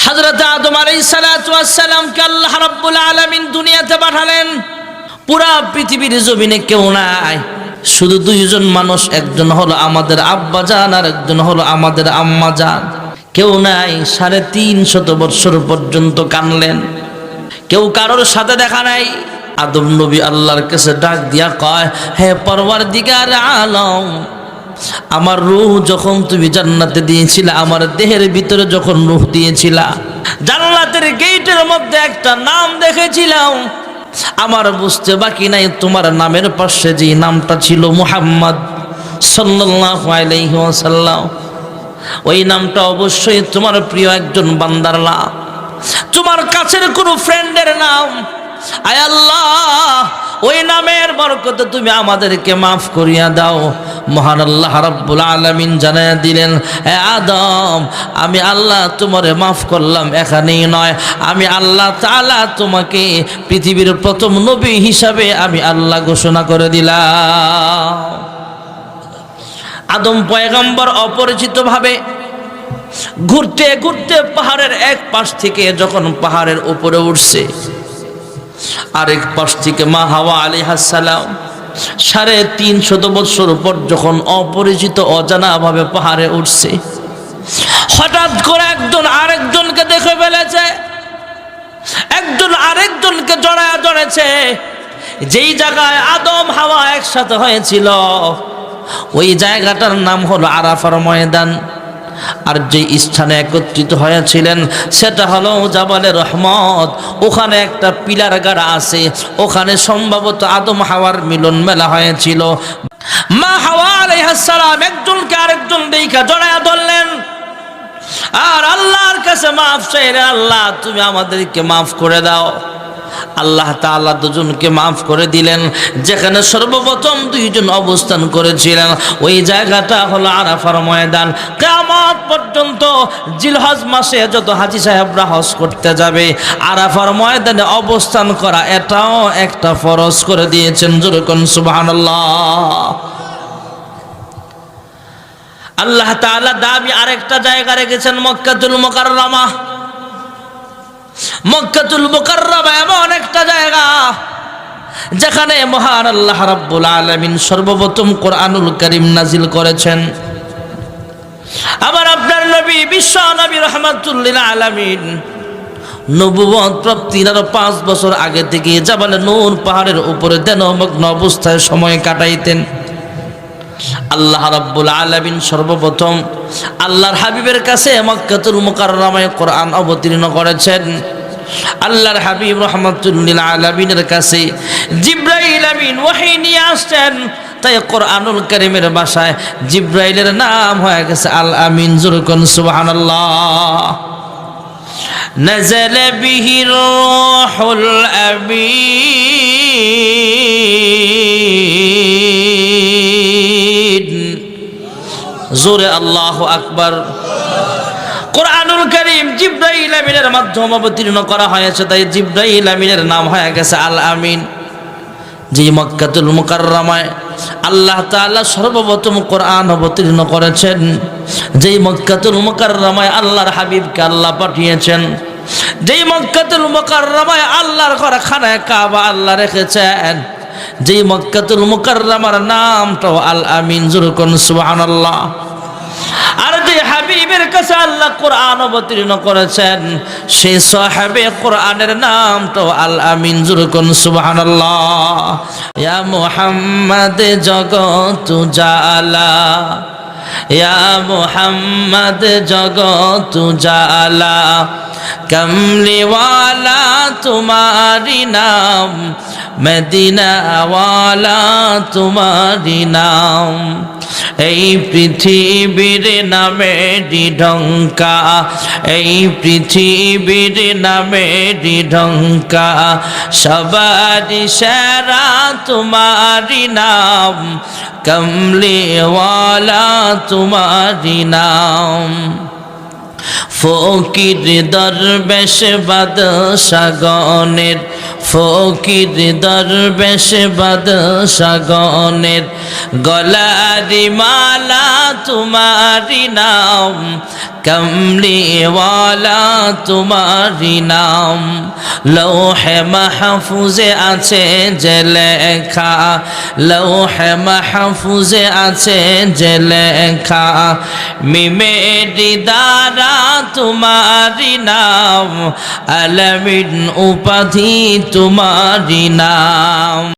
হযরত আদম আলাইহিস সালাতু ওয়াস সালামকে আল্লাহ রাব্বুল আলামিন দুনিয়াতে পাঠালেন। পুরা পৃথিবীর জমিনে কেউ নাই, শুধু দুইজন মানুষ, একজন হলো আমাদের আব্বা জান আর একজন হলো আমাদের আম্মা জান। কেউ নাই, 350 বছর পর্যন্ত কানলেন, কেউ কারোর সাথে দেখা নাই। আদম নবী আল্লাহর কাছে ডাক দিয়া কয়, হে পরওয়ারদিগার আলম, আমার রূহ যখন তুমি জান্নাতে দিয়েছিলা, আমার দেহের ভিতরে যখন রূহ দিয়েছিলা, জান্নাতের গেটের মধ্যে একটা নাম দেখেছিলাম, আমার বুঝতে বাকি নাই তোমার নামের পাশে যে নামটা ছিল মুহাম্মদ সাল্লাল্লাহু আলাইহি ওয়াসাল্লাম, ওই নামটা অবশ্যই তোমার প্রিয় একজন বান্দার নাম, তোমার কাছের কোনো ফ্রেন্ডের নাম। আয় আল্লাহ, ওই নামের বরকতে তুমি আমাদেরকে মাফ করিয়া দাও। মহান আল্লাহ রাব্বুল আলামিন জানায়া দিলেন, হে আদম, আমি আল্লাহ তোমারে মাফ করলাম, এখানেই নয়, আমি আল্লাহ তাআলা তোমাকে পৃথিবীর প্রথম নবী হিসাবে আমি আল্লাহ ঘোষণা করে দিলাম। আদম পয়গম্বর অপরিচিতভাবে ঘুরতে ঘুরতে পাহাড়ের এক পাশ থেকে যখন পাহাড়ের উপরে উঠছে, আরেক পাশ থেকে মা হাওয়া আলাইহিস সালাম 350 বছর পর যখন অপরিচিত অজানা ভাবে পাহাড়ে উঠছে, হঠাৎ করে একজন আরেকজনকে দেখে ফেলেছে, একজন আরেকজনকে জড়ায়া ধরেছে। যেই জায়গায় আদম হাওয়া একসাথে হয়েছিল ওই জায়গাটার নাম হলো আরাফার ময়দান, আর যে স্থানে একত্রিত হয়েছিলেন সেটা হলো জাবালে রহমত। ওখানে একটা পিলার গাড়া আছে, ওখানে সম্ভবত আদম হাওয়ার মিলন মেলা হয়েছিল। মা হাওয়া আলাইহিস সালাম একজনকে আরেকজন দেখা জড়ায়া ধরলেন আর আল্লাহর কাছে মাফ চাইলেন, আল্লাহ তুমি আমাদেরকে মাফ করে দাও। আল্লাহ তাআলা দুজনকে মাফ করে দিলেন। যেখানে সর্বপ্রথম দুইজন অবস্থান করেছিলেন ওই জায়গাটা হলো আরাফার ময়দান। কিয়ামত পর্যন্ত জিলহজ মাসে যত হাজী সাহেবরা হজ করতে যাবে, আরাফার ময়দানে অবস্থান করা এটাও একটা ফরজ করে দিয়েছেন। জোরে কোন সুবহানাল্লাহ। আল্লাহ তাআলা দাবি আরেকটা জায়গা রেখেছেন, মক্কাতুল মুকাররমা। মক্কাতুল মুকাররমা এমন একটা জায়গা যেখানে মহান আল্লাহ রাব্বুল আলামিন সর্বপ্রথম কোরআনুল কারীম নাজিল করেছেন। আবার আপনার নবী বিশ্ব নবী রাহমাতুল লিল আলামিন নবুয়ত প্রাপ্তির 5 বছর আগে থেকে জাবালে নূর পাহাড়ের উপরে ধ্যানমগ্ন অবস্থায় সময় কাটাইতেন। আল্লাহ রাব্বুল আলামিন সর্বপ্রথম আল্লাহর হাবিবের কাছে মক্কাতুল মুকাররমায় কোরআন অবতীর্ণ করেছেন। আল্লাহর হাবিব রাহমাতুল লিল আলামিনের কাছে জিবরাইল আমিন ওহী নিয়ে আসছেন, তাই কোরআনুল কারীমের ভাষায় জিবরাইলের নাম হয়ে গেছে আল আমিন। জোরে কোন সুবহানাল্লাহ। নাযালা বিহির রূহুল আমিন। জোরে আল্লাহু আকবার। কোরআনুল কারীম জিবরাইল আমিনের মাধ্যমে অবতীর্ণ করা হয়েছে, তাই জিবরাইল আমিনের নাম হয়ে গেছে আল আমিন। যে মক্কাতুল মুকাররমায় আল্লাহ তাআলা সর্বপ্রথম কোরআন অবতীর্ণ করেছেন, যেই মক্কাতুল মুকাররমায় আল্লাহর হাবিবকে আল্লাহ পাঠিয়েছেন, যেই মক্কাতুল মুকাররমায় আল্লাহর ঘরখানায় কাবা আল্লাহ রেখেছেন, যেই মক্কাতুল মুকাররমার নামটাও আল আমিন। জোরে কোন সুবহানাল্লাহ। আর যে হাবিবের কাছে আল্লাহ কোরআন অবতীর্ণ করেছেন সেই সাহাবে কোরআনের নামটাও আল আমিন। জোরে কোন সুবহানাল্লাহ। ইয়া মুহাম্মদ জগত জালা, ইয়া মুহাম্মদ জগত জালা, কমলিওয়ালা তোমারি নাম, মদিনা ওয়ালা তোমারি নাম। এই পৃথিবীর নামে ঢঙ্কা, এই পৃথিবীর নামে ঢঙ্কা, সবার সেরা তোমারি নাম, কমলিওয়ালা তোমারি নাম। ফকির দরবেশ বাদশাগণের, ফকির দরবেশ বাদশাগণের গলারি মালা তোমারি নাম, কমলিওয়ালা তোমারি নাম। লৌহে মাহফুজে আছে যে লেখা, লৌহে মাহফুজে আছে যে লেখা, মিমেরি দ্বারা তোমারি নাম, আলামিন উপাধি তোমারি নাম।